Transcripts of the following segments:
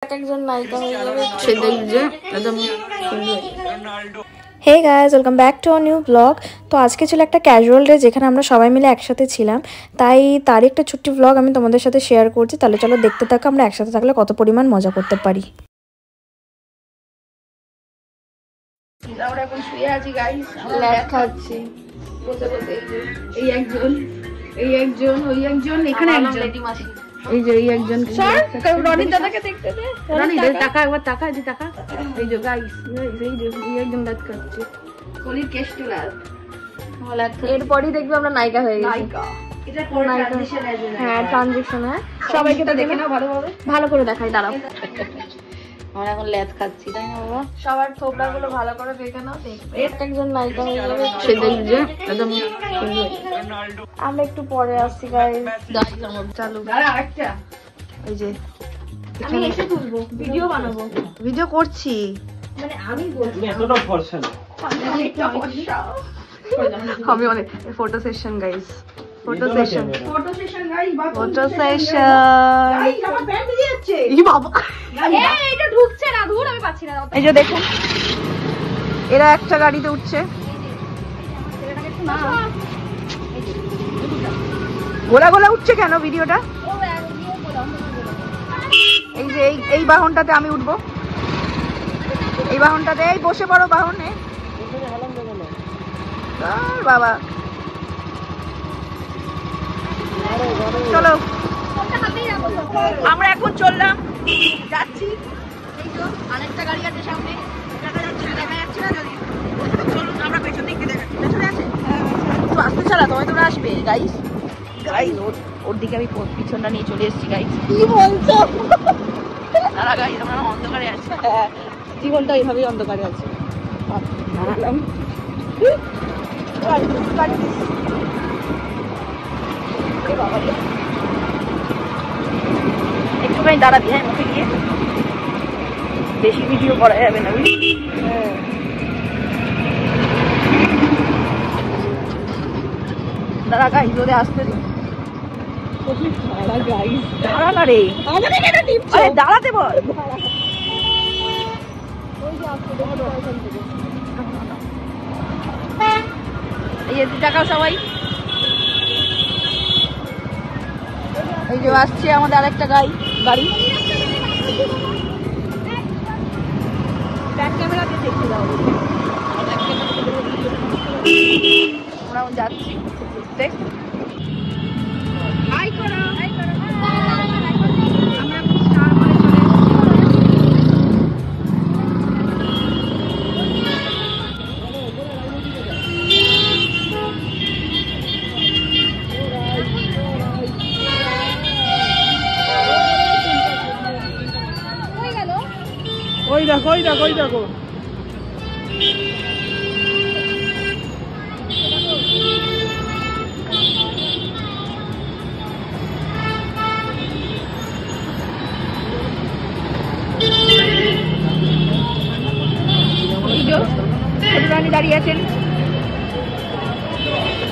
Hey guys, welcome back to our new blog. তো আজকে ছিল একটা ক্যাজুয়াল ডে যেখানে আমরা সবাই মিলে একসাথে ছিলাম, তাই তারই একটা ছোট্ট ব্লগ আমি তোমাদের সাথে শেয়ার করছি। তাহলে চলো দেখতে থাকো আমরা একসাথে থাকলে কত পরিমাণ মজা করতে পারি। আমরা এখন শুয়ে আছি গাইস, ল্যাদ খাচ্ছি বলতে বলতে। এই একজন ওই একজন, এখানে একজন, এই যে এই একজন রনি দাদাকে দেখতে দে। রনি টাকা একবার টাকা দি টাকা। এই যে গাইস, এই একজন ল্যাদ খাচ্ছে, কলির কেষ্ট ল্যাদ। এরপরই দেখবে আমরা নায়িকা হয়ে গেছি। নায়িকা এটা পরে ট্রানজিশন আসবে। হ্যাঁ, ট্রানজিশন। হ্যাঁ, সবাইকে তো দেখে নাও ভালোভাবে, ভালো করে দেখাই। দাঁড়াও, আমরা এখন ল্যাদ খাচ্ছি, তাই না বাবা? সবার থোবড়া গুলো ভালো করে দেখে নাও, দেখবে একজন নায়িকা হয়ে যাবে। সে দেখবে একদম আমরা একটু পরে আসছি গাইস। চালু দাঁড়া আরেকটা। এই যে আমি এসে তুলবো, ভিডিও বানাবো। ভিডিও করছি, মানে আমি বলছি এতটা ফর্সা না, আমি অনেক photo session guys, photo session guys, বা ফটো সেশন। গাইস আমার প্যান্ট ভিজে যাচ্ছে। এই বাবা, এই এটা ঢুকছে না, ধুর আমি পাচ্ছি না। এই যে দেখুন এরা একটা গাড়িতে উঠছে। গোলা গোলা উঠছে কেন ভিডিওটা? এই যে এই বাহনটাতে আমি উঠবো, এই বাহনটাতে। এই বসে পড়ো বাহনে। বাবা চলো, আমরা এখন চললাম, যাচ্ছি। এই তো আরেকটা গাড়ি আছে সামনে, দেখা যাচ্ছে না যদি। চলুন আমরা পেছন দিকে দেখাচ্ছি, পেছনে আছে তো আসতে চালা, তোমায় তোমরা আসবে গাইস। গাইস ওর দিকে আমি পিছনটা নিয়ে চলে এসেছি গাইস। কি বলছো? দাঁড়া গাইস, আমরা অন্ধকারে আছি। জীবনটা এইভাবেই অন্ধকারে আছে। দাঁড়ালাম, একটুখানি দাঁড়াবি। হ্যাঁ, মুখে গিয়ে বেশি ভিডিও করা যাবে না, বুঝলি? দাঁড়া গাইস, ওদের আসতে দিই। দাঁড়া না রে, আরে দাঁড়াতে বল। এই যে টাকাও সবাই। এই যে আসছে আমাদের আরেকটা গাড়ি। ব্যাক ক্যামেরা দিয়ে দেখতে দাও। আমরা যাচ্ছি ঘুরতে। হাই করো, হাই করো। আমরা স্টার মলে চলে এসেছি। ওই দেখো ওই দেখো ওই দেখো। দাঁড়িয়ে আছেন।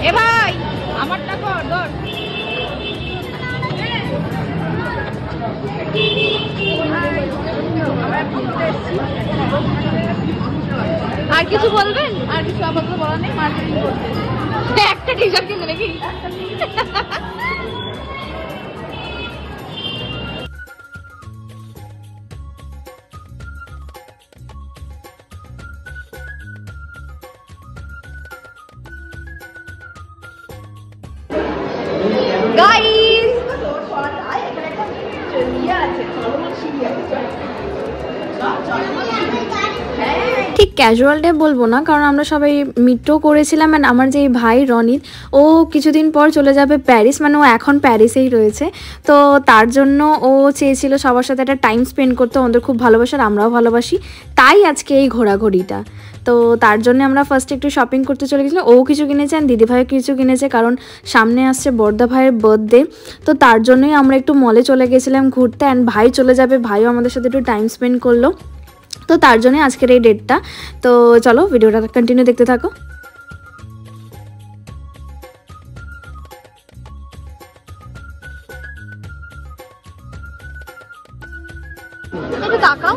এ ভাই, আমারটা কর ধর। আর কিছু বলবেন? আর কিছু আপাতত বলার নেই, মার্কেটিং করতে একটা টি শার্ট কিনবে নাকি? ঠিক ক্যাজুয়াল ডে বলবো না, কারণ আমরা সবাই মিটও করেছিলাম। অ্যান্ড আমার যে ভাই রনিত, ও কিছুদিন পর চলে যাবে প্যারিস, মানে ও এখন প্যারিসেই রয়েছে। তো তার জন্য ও চেয়েছিল সবার সাথে একটা টাইম স্পেন্ড করতে, আমাদের খুব ভালোবাসার, আমরাও ভালোবাসি, তাই আজকে এই ঘোরাঘুরিটা। তো তার জন্য আমরা ফার্স্টে একটু শপিং করতে চলে গেছিলাম। ও কিছু কিনেছে আর দিদিভাইও কিছু কিনেছে, কারণ সামনে আসছে বর্দা ভাইয়ের বার্থডে। তো তার জন্যই আমরা একটু মলে চলে গেছিলাম ঘুরতে। অ্যান্ড ভাই চলে যাবে, ভাইও আমাদের সাথে একটু টাইম স্পেন্ড করলো। তো তার জন্যই আজকের এই ডেটটা। তো চলো ভিডিওটা কন্টিনিউ দেখতে থাকো। একটু তাকাও,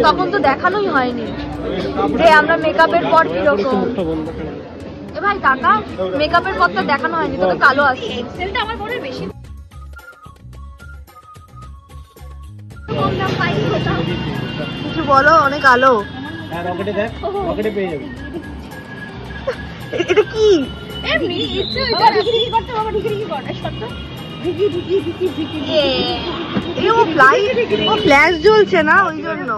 তখন তো দেখানোই হয়নি যে আমরা মেকআপের পর কিরকম। এ ভাই তাকা, মেকআপের পরটা দেখানো হয়নি, তোকে কালো আসছে। এক্সেলটা আমার মনে হয় বেশি। কিছু বলো, অনেক আলো। হ্যাঁ রকেটে দেখ, রকেটে পেয়ে যাবি। এটা কি? এমনি ইচ্ছে হইতো ঢিকি করতে, বাবা ঢিকি কর না শর্ত ঢিকি এই ও ফ্ল্যাশ জ্বলছে না ওই জন্য।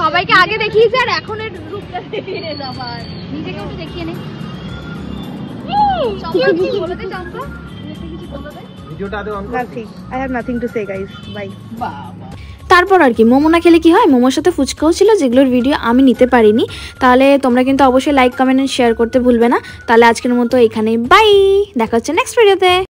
সবাইকে আগে দেখিয়েছে আর এখন এর রূপটা দেখিয়ে রে আবার নিজেকে একটু দেখিয়ে নে। চম্পা বলে দে, চম্পা কিছু বলে দে। ভিডিওটা আগে অন কর। Nothing, I have nothing to say guys, bye. তারপর আর কি মোমো না খেলে কি হয়, মোমোর সাথে ফুচকাও ছিল যেগুলোর ভিডিও আমি নিতে পারিনি। তাহলে তোমরা কিন্তু অবশ্যই লাইক কমেন্ট এন্ড শেয়ার করতে ভুলবে না। তাহলে আজকের মতো এখানেই বাই, দেখা হচ্ছে নেক্সট ভিডিওতে।